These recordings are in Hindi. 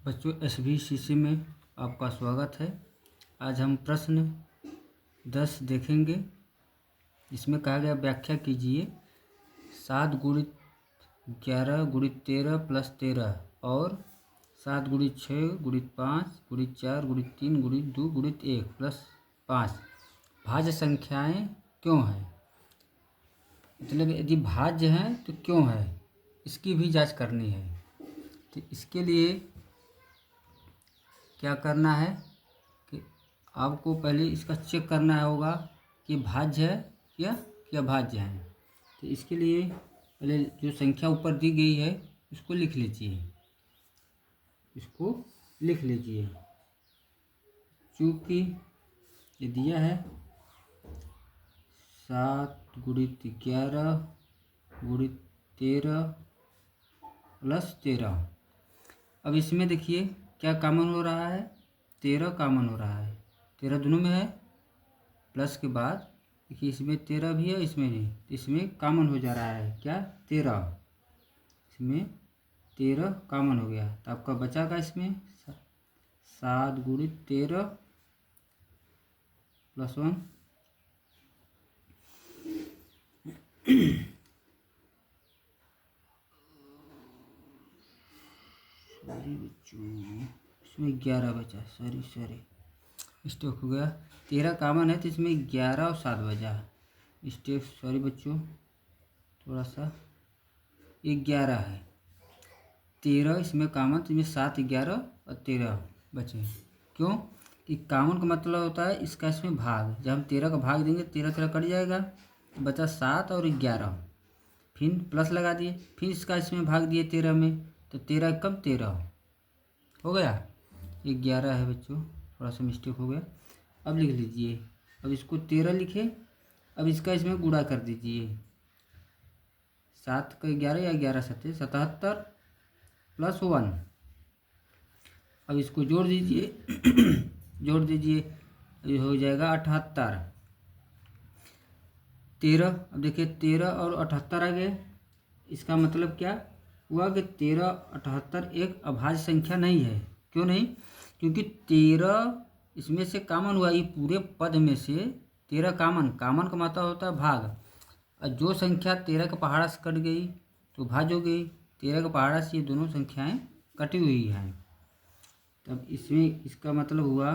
बच्चों SVCC में आपका स्वागत है। आज हम प्रश्न 10 देखेंगे। इसमें कहा गया व्याख्या कीजिए 7 गुणित 11 गुणित 13 प्लस 13 और 7 गुणित 6 गुणित 5 गुणित 4 गुणित 3 गुणित 2 गुणित 1 प्लस 5 भाज्य संख्याएं क्यों हैं। मतलब यदि भाज्य हैं तो क्यों है, इसकी भी जांच करनी है। तो इसके लिए क्या करना है कि आपको पहले इसका चेक करना होगा कि भाज्य है या अभाज्य है। तो इसके लिए पहले जो संख्या ऊपर दी गई है उसको लिख लीजिए। चूँकि ये दिया है 7 गुणित 11 गुणित 13 प्लस 13। अब इसमें देखिए क्या कॉमन हो रहा है, 13 कॉमन हो रहा है। 13 दोनों में है, प्लस के बाद देखिए इसमें 13 भी है, इसमें भी, इसमें कॉमन हो जा रहा है क्या 13। इसमें 13 कॉमन हो गया तो आपका बचागा इसमें 7 गुणित 13 प्लस 1। इसमें 11 बचा, सॉरी मिस्टेक हो गया। 13 कॉमन है तो इसमें 11 और 7 बचा, मिस्टेक, सॉरी बच्चों, थोड़ा सा। 11 है, 13 इसमें कॉमन, तो इसमें 7 11 और 13 बचे। क्यों कि कॉमन का मतलब होता है इसका इसमें भाग। जब हम 13 का भाग देंगे 13 13 कट जाएगा तो बचा 7 और 11, फिर प्लस लगा दिए, फिर इसका इसमें भाग दिए 13 में, तो 13 कम 13 हो गया। 11 है बच्चों, थोड़ा सा मिस्टेक हो गया। अब लिख लीजिए, अब इसको 13 लिखे, अब इसका इसमें गुणा कर दीजिए। 7 का 11 या 11 7 77 प्लस 1। अब इसको जोड़ दीजिए जोड़ दीजिए, ये हो जाएगा 78। 13, अब देखिए 13 और 78 आ गए। इसका मतलब क्या हुआ कि 13 78 एक अभाज्य संख्या नहीं है। क्यों नहीं, क्योंकि 13 इसमें से कॉमन हुआ, ये पूरे पद में से 13 कॉमन का मतलब होता है भाग। और जो संख्या 13 के पहाड़ा से कट गई तो भाज्य हो गई। 13 के पहाड़ा से ये दोनों संख्याएं कटी हुई हैं, तब इसमें इसका मतलब हुआ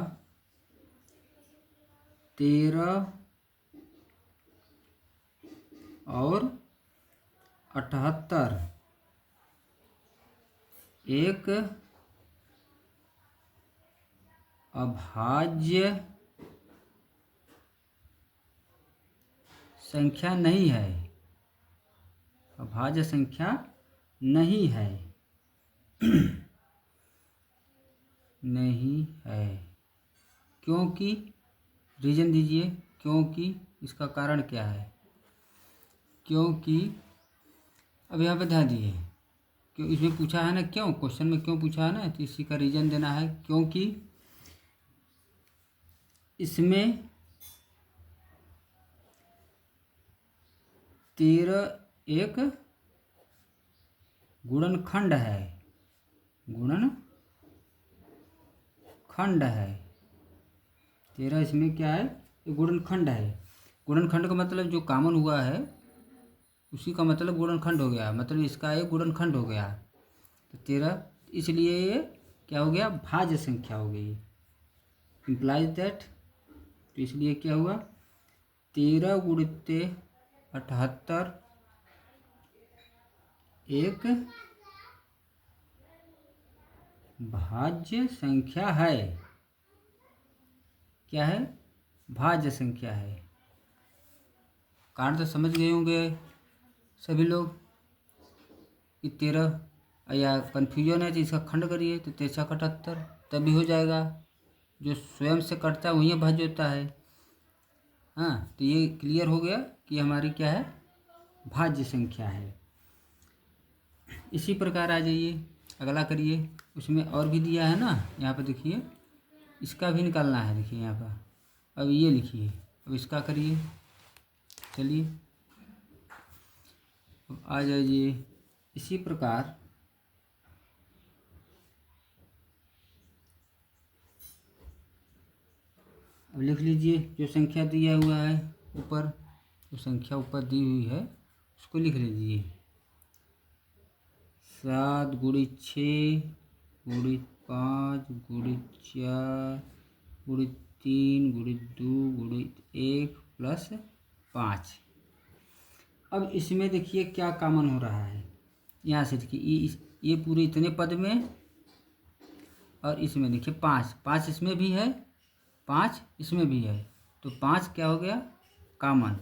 13 और 78 एक अभाज्य संख्या नहीं है, अभाज्य संख्या नहीं है नहीं है। क्योंकि रीजन दीजिए, क्योंकि इसका कारण क्या है। क्योंकि अब यहाँ पे ध्यान दिए, क्यों इसमें पूछा है ना, क्यों क्वेश्चन में क्यों पूछा है ना, तो इसी का रीजन देना है। क्योंकि इसमें 13 एक गुणनखंड है, गुणनखंड है। 13 इसमें क्या है, ये गुणनखंड है। गुणनखंड का मतलब जो कॉमन हुआ है उसी का मतलब गुणनखंड हो गया, मतलब इसका एक गुणनखंड हो गया। तो 13 इसलिए ये क्या हो गया, भाज्य संख्या हो गई, इम्प्लाइज दैट। तो इसलिए क्या हुआ 13 गुणित 78 एक भाज्य संख्या है। क्या है, भाज्य संख्या है। कारण तो समझ गए होंगे सभी लोग कि 13, या कन्फ्यूजन है तो इसका खंड करिए तो 13 78 तभी हो जाएगा। जो स्वयं से कटता है वही भाज्य होता है। हाँ, तो ये क्लियर हो गया कि हमारी क्या है, भाज्य संख्या है। इसी प्रकार आ जाइए, अगला करिए। उसमें और भी दिया है ना, यहाँ पर देखिए, इसका भी निकालना है। देखिए यहाँ पर, अब ये लिखिए, अब इसका करिए। चलिए अब आ जाइए। इसी प्रकार अब लिख लीजिए जो संख्या दिया हुआ है ऊपर, जो संख्या ऊपर दी हुई है उसको लिख लीजिए। 7 गुणित 6 गुणित 5 गुणित 4 गुणित 3 गुणित 2 गुणित 1 प्लस 5। अब इसमें देखिए क्या कॉमन हो रहा है, यहाँ से देखिए ये पूरे इतने पद में, और इसमें देखिए 5, 5 इसमें भी है, 5 इसमें भी है, तो 5 क्या हो गया कॉमन।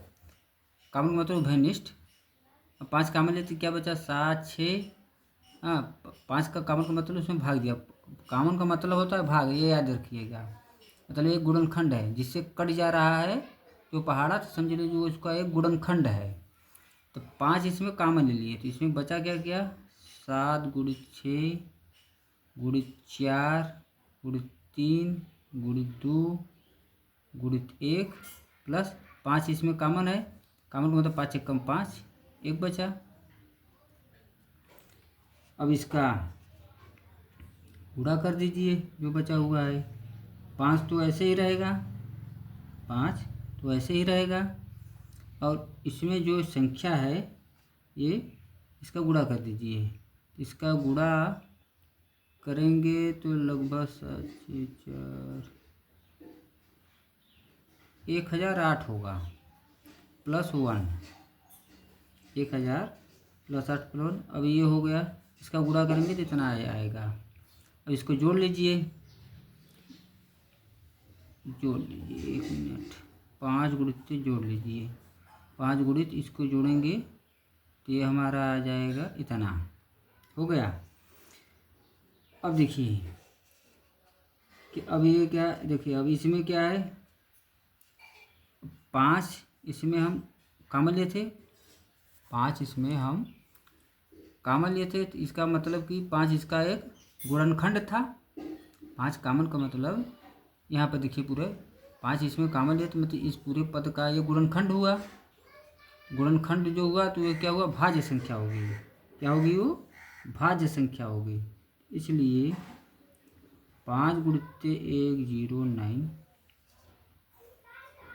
कॉमन मतलब उभयनिष्ठ। अब 5 कॉमन लेते क्या बचा 7 6, हाँ 5 का कॉमन का मतलब उसमें भाग दिया। कॉमन का मतलब होता है भाग, ये याद रखिएगा। मतलब एक गुणनखंड है जिससे कट जा रहा है जो पहाड़ा, तो समझ लीजिए वो उसका एक गुणनखंड है। तो 5 इसमें कॉमन ले लिए, तो इसमें बचा क्या क्या 7 गुणित 6 गुणित 4 गुणित 3 गुणित 2 गुणित 1 प्लस 5 इसमें कॉमन है। कॉमन का मतलब 5 कम 5, 1 बचा। अब इसका गुणा कर दीजिए जो बचा हुआ है। 5 तो ऐसे ही रहेगा, 5 तो ऐसे ही रहेगा, और इसमें जो संख्या है ये इसका गुणा कर दीजिए। इसका गुणा करेंगे तो लगभग 7 6 4 1008 होगा प्लस 1, 1000 प्लस 8 प्लस 1। अब ये हो गया, इसका गुणा करेंगे तो इतना आएगा। अब इसको जोड़ लीजिए, जोड़ लीजिए 1 मिनट, 5 गुणित से जोड़ लीजिए, 5 गुणित इसको जोड़ेंगे तो ये हमारा आ जाएगा इतना, हो गया। अब देखिए कि अब ये क्या, देखिए अब इसमें क्या है 5 इसमें हम कॉमन लिए थे, 5 इसमें हम कॉमन लिए थे, तो इसका मतलब कि 5 इसका एक गुणनखंड था। 5 कॉमन का मतलब यहाँ पर देखिए पूरे 5 इसमें कॉमन लिए, तो मतलब इस पूरे पद का ये गुणनखंड हुआ। गुणनखंड जो हुआ तो ये क्या हुआ भाज्य संख्या हो गई। क्या होगी वो भाज्य संख्या हो गई। इसलिए 5 गुणित 109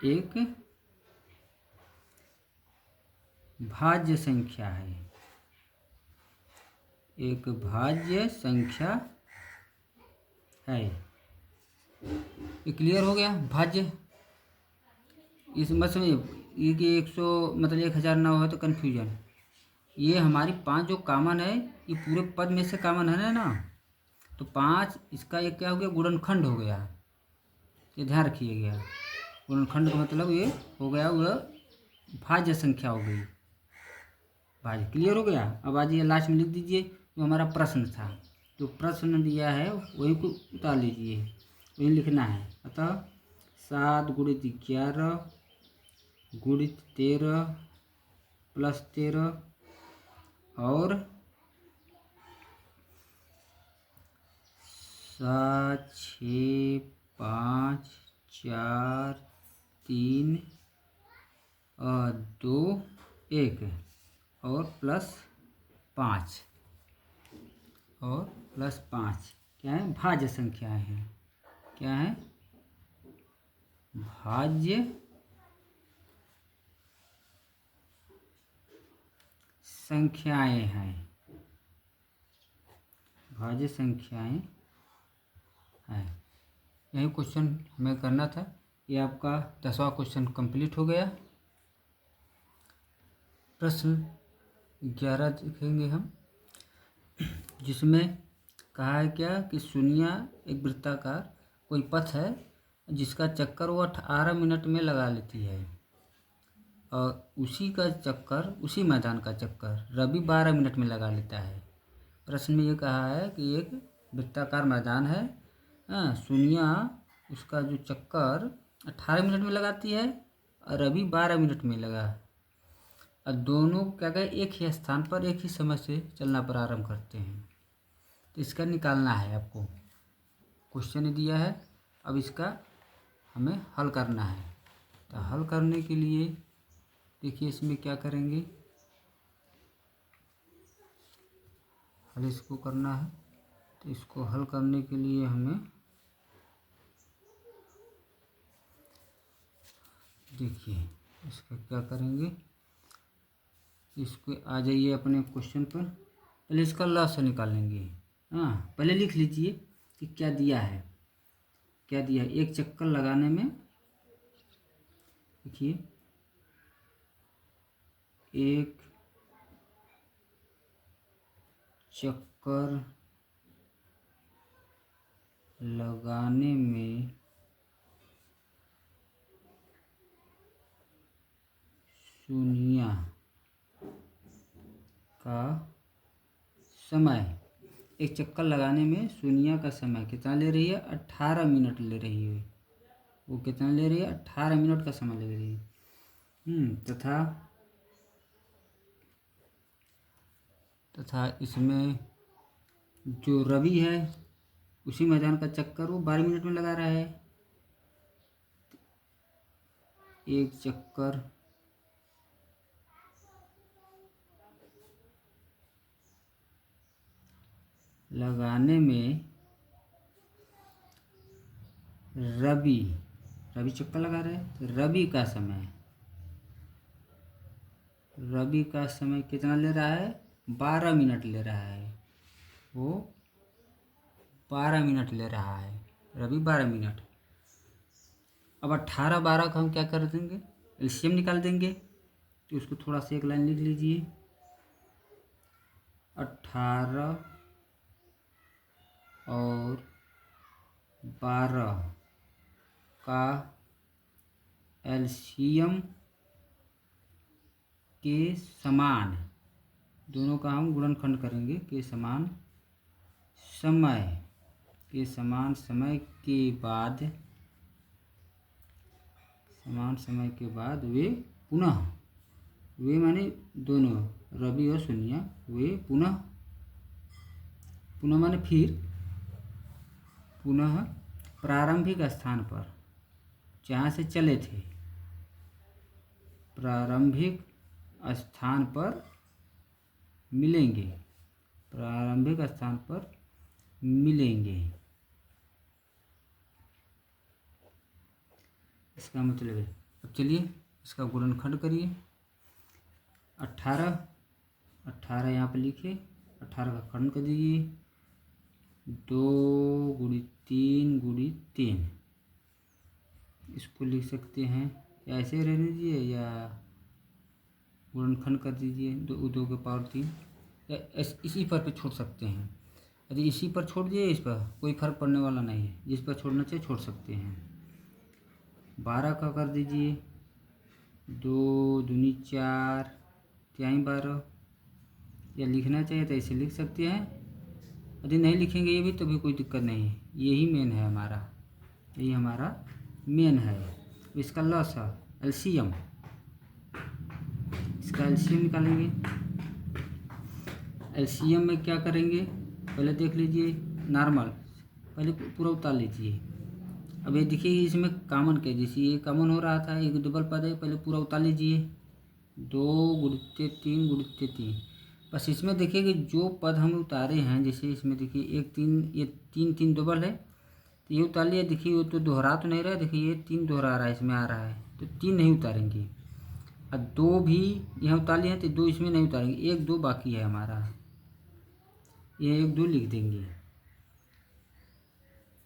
एक भाज्य संख्या है, एक भाज्य संख्या है। ये क्लियर हो गया भाज्य। इस मत समझिए ये कि 100 मतलब 1000 ना हो तो कन्फ्यूजन। ये हमारी 5 जो कॉमन है ये पूरे पद में से कॉमन है ना, तो 5 इसका एक क्या हो गया गुणनखंड हो गया, ये ध्यान रखिएगा। गुणनखंड का मतलब ये हो गया वह भाज्य संख्या हो गई, भाज्य। क्लियर हो गया। अब आज ये लास्ट में लिख दीजिए जो हमारा प्रश्न था, जो प्रश्न दिया है वही को उतार लीजिए, वही लिखना है। अतः 7 गुणित 11 गुणित 13 प्लस 13 और 7 6 5 4 3 2 1 और प्लस 5 और प्लस 5 क्या है भाज्य संख्याएं हैं। क्या है भाज्य संख्याएं हैं, भाज्य संख्याएं हैं। यही क्वेश्चन हमें करना था। ये आपका 10वां क्वेश्चन कंप्लीट हो गया। प्रश्न 11 देखेंगे हम, जिसमें कहा है क्या कि सुनिया एक वृत्ताकार कोई पथ है जिसका चक्कर वो 18 मिनट में लगा लेती है, और उसी का चक्कर, उसी मैदान का चक्कर रवि 12 मिनट में लगा लेता है। प्रश्न में ये कहा है कि एक वृत्ताकार मैदान है, सुनिया उसका जो चक्कर 18 मिनट में लगाती है और रवि 12 मिनट में लगा, और दोनों क्या कहे एक ही स्थान पर एक ही समय से चलना प्रारंभ करते हैं। तो इसका निकालना है आपको, क्वेश्चन दिया है। अब इसका हमें हल करना है। तो हल करने के लिए देखिए इसमें क्या करेंगे, हल इसको करना है। तो इसको हल करने के लिए हमें देखिए इसका क्या करेंगे, इसको आ जाइए अपने क्वेश्चन पर। पहले इसका लॉस निकालेंगे। हाँ, पहले लिख लीजिए कि क्या दिया है, क्या दिया है। एक चक्कर लगाने में, देखिए एक चक्कर लगाने में शून्य का समय, एक चक्कर लगाने में शून्य का समय कितना ले रही है, 18 मिनट ले रही है। वो कितना ले रही है, 18 मिनट का समय ले रही है। तथा इसमें जो रवि है उसी मैदान का चक्कर वो 12 मिनट में लगा रहा है। एक चक्कर लगाने में रवि चक्कर लगा रहे हैं, तो रवि का समय कितना ले रहा है, 12 मिनट ले रहा है। वो 12 मिनट ले रहा है, रवि 12 मिनट। अब 18-12 का हम क्या कर देंगे, एलसीएम निकाल देंगे। तो उसको थोड़ा सा एक लाइन लिख लीजिए, 18 और 12 का एलसीएम के समान, दोनों का हम गुणनखंड करेंगे के समान समय के बाद वे पुनः, वे माने दोनों रवि और शून्य, वे पुनः माने फिर पुनः प्रारंभिक स्थान पर जहाँ से चले थे, प्रारंभिक स्थान पर मिलेंगे, इसका मतलब है। अब चलिए इसका गुणनखंड करिए। 18 यहाँ पर लिखे, 18 का खंड कर दीजिए, 2 गुणित 3 गुणित 3। इसको लिख सकते हैं या ऐसे रहने दीजिए या गुणनखंड कर दीजिए, 2 के पावर 3, या इसी पर छोड़ सकते हैं। यदि इसी पर छोड़ दिए, इस पर कोई फर्क पड़ने वाला नहीं है, जिस पर छोड़ना चाहिए छोड़ सकते हैं। 12 का कर दीजिए, 2 दूनी 4 तिहाई 12, या लिखना चाहिए तो ऐसे लिख सकते हैं। यदि नहीं लिखेंगे ये भी तो भी कोई दिक्कत नहीं है, यही मेन है हमारा, यही हमारा मेन है। इसका लॉस है एलसीएम, इसका एलसीएम निकालेंगे। एलसीएम में क्या करेंगे, पहले देख लीजिए नॉर्मल, पहले पूरा उतार लीजिए। अब ये देखिए इसमें कॉमन के, जैसे ये कॉमन हो रहा था, एक डबल पद है, पहले पूरा उतार लीजिए, 2 गुणित 3 गुणित 3। बस इसमें देखिए कि जो पद हम उतारे हैं, जैसे इसमें देखिए एक 3, ये 3 डबल है, तो ये उतार लिया। देखिए वो तो दोहरा तो नहीं रहा है, देखिए ये 3 दोहरा रहा है, इसमें आ रहा है, तो 3 नहीं उतारेंगे। और 2 भी यहाँ उतार लिए हैं, तो 2 इसमें नहीं उतारेंगे, 1 2 बाकी है हमारा, ये 1 2 लिख देंगे,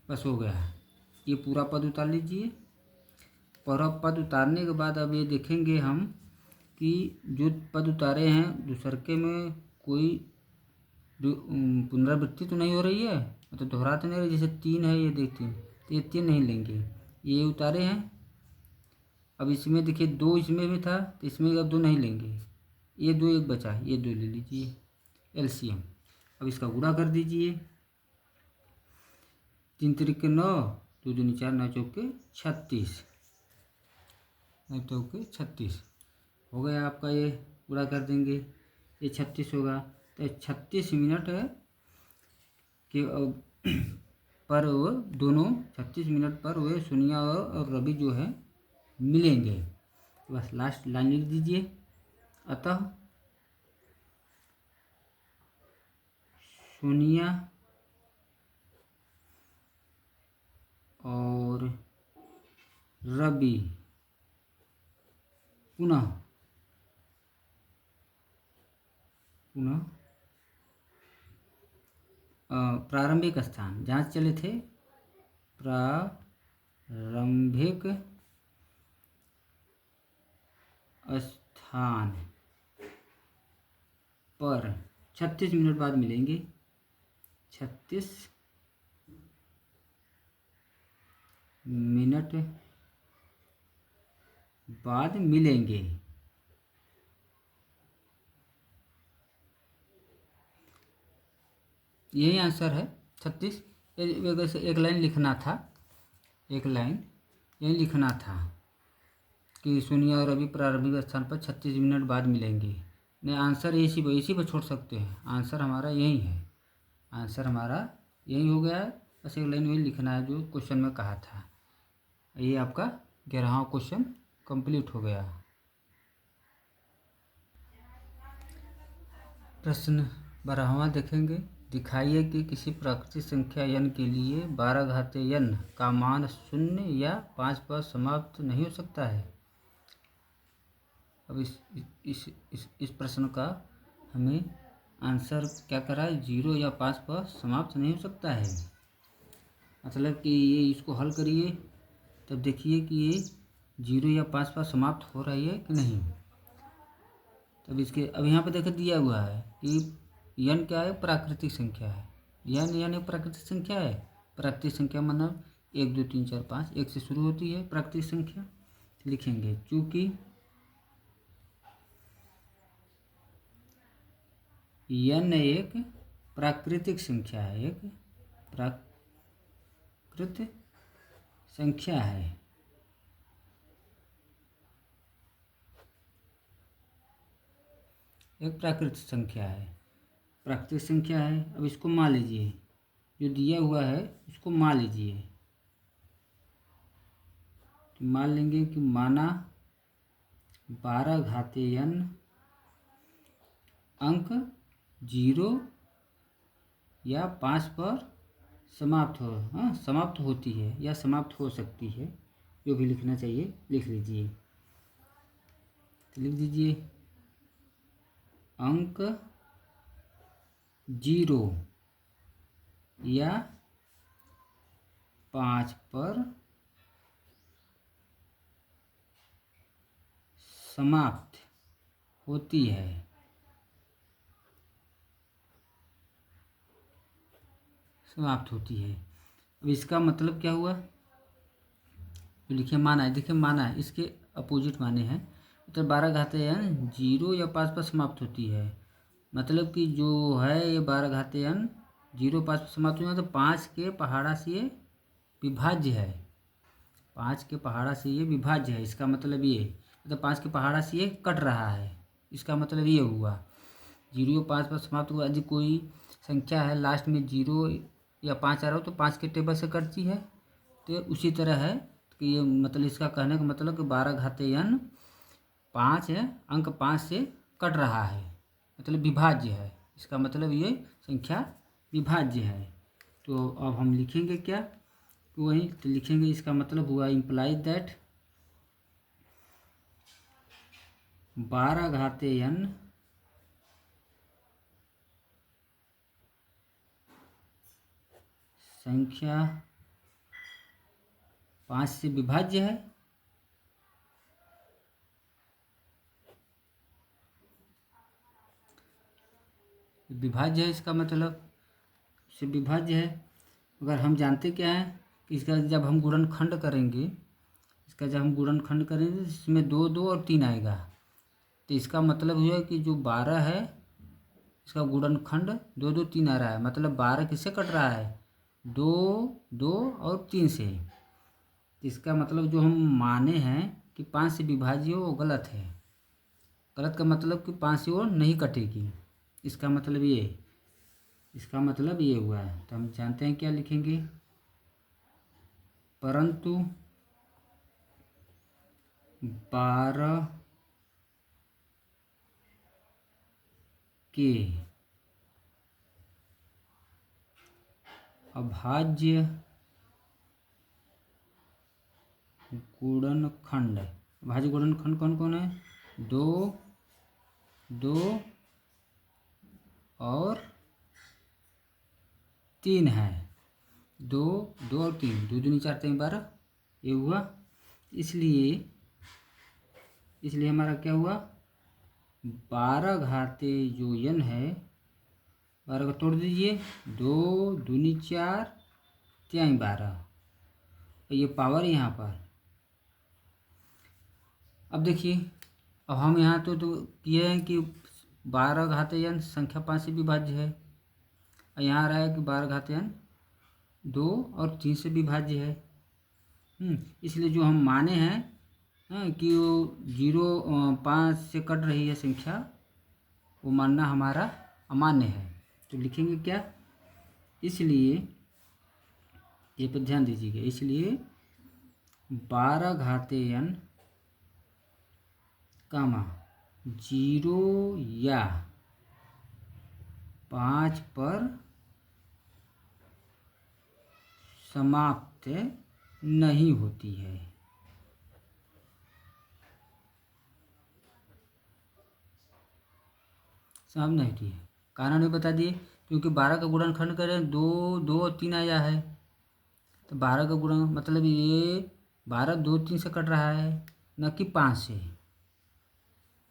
बस हो गया। ये पूरा पद उतार लीजिए। पूरा पद उतारने के बाद अब ये देखेंगे हम कि जो पद उतारे हैं दूसरके में कोई पुनरावृत्ति तो नहीं हो रही है, मतलब दोहरा तो नहीं रही। जैसे 3 है, ये देख 3, तो ये 3 नहीं लेंगे, ये उतारे हैं। अब इसमें देखिए 2 इसमें भी था, तो इसमें अब 2 नहीं लेंगे, ये 2 एक बचा, ये 2 ले लीजिए एलसीएम। अब इसका गुणा कर दीजिए, 3 3 9, 2 दूनी 4, 9 चौके 36, 9 चौके 36 हो गया आपका। ये गुणा कर देंगे, ये 36 होगा, तो 36 मिनट के पर वो दोनों 36 मिनट पर वे शून्य और रवि जो है मिलेंगे। तो बस लास्ट लाइन लिख दीजिए, अतः शून्य और रवि पुनः पुनः प्रारंभिक स्थान जहाँ से चले थे, प्रारंभिक स्थान पर 36 मिनट बाद मिलेंगे। 36 मिनट बाद मिलेंगे। यही आंसर है 36। वैसे एक लाइन लिखना था, एक लाइन यही लिखना था कि सोनिया और रवि प्रारंभिक स्थान पर 36 मिनट बाद मिलेंगे। नहीं, आंसर इसी पर छोड़ सकते हैं। आंसर हमारा यही है, आंसर हमारा यही हो गया है। बस एक लाइन वही लिखना है जो क्वेश्चन में कहा था। ये आपका 11वां क्वेश्चन कंप्लीट हो गया। प्रश्न 12वां देखेंगे। दिखाइए कि किसी प्राकृतिक संख्या n के लिए 12 घाते n का मान 0 या 5 पर समाप्त नहीं हो सकता है। अब इस प्रश्न का हमें आंसर क्या करा है, 0 या 5 पर समाप्त नहीं हो सकता है। मतलब कि ये इसको हल करिए तब देखिए कि ये 0 या 5 पर समाप्त हो रही है कि नहीं। तब इसके अब यहाँ पे देखो दिया हुआ है कि n क्या है, प्राकृतिक संख्या है। n एक प्राकृतिक संख्या है। प्राकृतिक संख्या मतलब 1 2 3 4 5 1 से शुरू होती है प्राकृतिक संख्या। लिखेंगे चूँकि n एक प्राकृतिक संख्या है, एक प्राकृतिक संख्या है। एक प्राकृतिक संख्या है, प्राकृतिक संख्या है। अब इसको मान लीजिए, जो दिया हुआ है इसको मान लीजिए। तो मान लेंगे कि माना 12 घाते n अंक 0 या 5 पर समाप्त होती है या समाप्त हो सकती है। जो भी लिखना चाहिए लिख लीजिए। तो लिख दीजिए अंक 0 या 5 पर समाप्त होती है। समाप्त होती है। अब इसका मतलब क्या हुआ, जो लिखे माना है, देखिए माना है, इसके अपोजिट माने हैं। तो 12 घाते n 0 या 5 पर समाप्त होती है। मतलब कि जो है ये 12 घाते n 0 5 पर समाप्त हुई, तो 5 के पहाड़ा से ये विभाज्य है। 5 के पहाड़ा से ये विभाज्य है। इसका मतलब ये, मतलब 5 के पहाड़ा से ये कट रहा है। इसका मतलब ये हुआ 0 या 5 पर समाप्त हुआ। यदि कोई संख्या है लास्ट में 0 या 5 आ रहा हो तो 5 के टेबल से कटती है। तो उसी तरह है कि ये मतलब इसका कहने का मतलब कि 12 घाते n 5 है, अंक 5 से कट रहा है, मतलब विभाज्य है। इसका मतलब ये संख्या विभाज्य है। तो अब हम लिखेंगे क्या, तो वही तो लिखेंगे। इसका मतलब हुआ इम्प्लाइज दैट 12 घाते n संख्या 5 से विभाज्य है। विभाज्य है इसका मतलब से विभाज्य है। अगर हम जानते क्या है कि इसका जब हम गुणनखंड करेंगे, इसका जब हम गुणनखंड करेंगे तो इसमें 2 2 और 3 आएगा। तो इसका मतलब हुआ कि जो 12 है इसका गुणनखंड 2 2 3 आ रहा है। मतलब 12 किससे कट रहा है, 2 2 और 3 से। इसका मतलब जो हम माने हैं कि 5 से विभाज्य हो वो गलत है। गलत का मतलब कि 5 से वो नहीं कटेगी। इसका मतलब ये, इसका मतलब ये हुआ है। तो हम जानते हैं क्या लिखेंगे, परंतु 12 के अभाज्य गुणनखंड। अभाज्य गुणनखंड कौन कौन है, 2 2 और 3 है। 2 2 और 3, 2 दूनी 4 3 12, ये हुआ। इसलिए हमारा क्या हुआ, 12 घाते जो n है, 12 को तोड़ दीजिए, 2 दूनी 4 3 12, ये पावर यहाँ पर। अब देखिए, अब हम यहाँ तो किए हैं कि 12 घाते n संख्या 5 से विभाज्य है, और यहाँ आ रहा है कि 12 घाते n 2 और 3 से विभाज्य है। इसलिए जो हम माने हैं कि वो 5 से कट रही है संख्या, वो मानना हमारा अमान्य है। तो लिखेंगे क्या, इसलिए ये पर ध्यान दीजिएगा, इसलिए 12 घाते n, 0 या 5 पर समाप्त नहीं होती है। समाप्त नहीं होती है, कारण भी बता दिए, क्योंकि 12 का गुणनखंड करें 2 2 और 3 आया है, तो 12 का गुणन मतलब ये 12 2 3 से कट रहा है, न कि 5 से।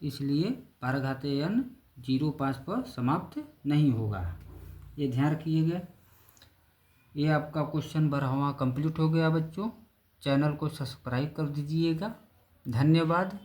इसलिए 12 घाते n 0 5 पर समाप्त नहीं होगा, ये ध्यान रखिएगा। ये आपका क्वेश्चन 12वां कंप्लीट हो गया बच्चों। चैनल को सब्सक्राइब कर दीजिएगा। धन्यवाद।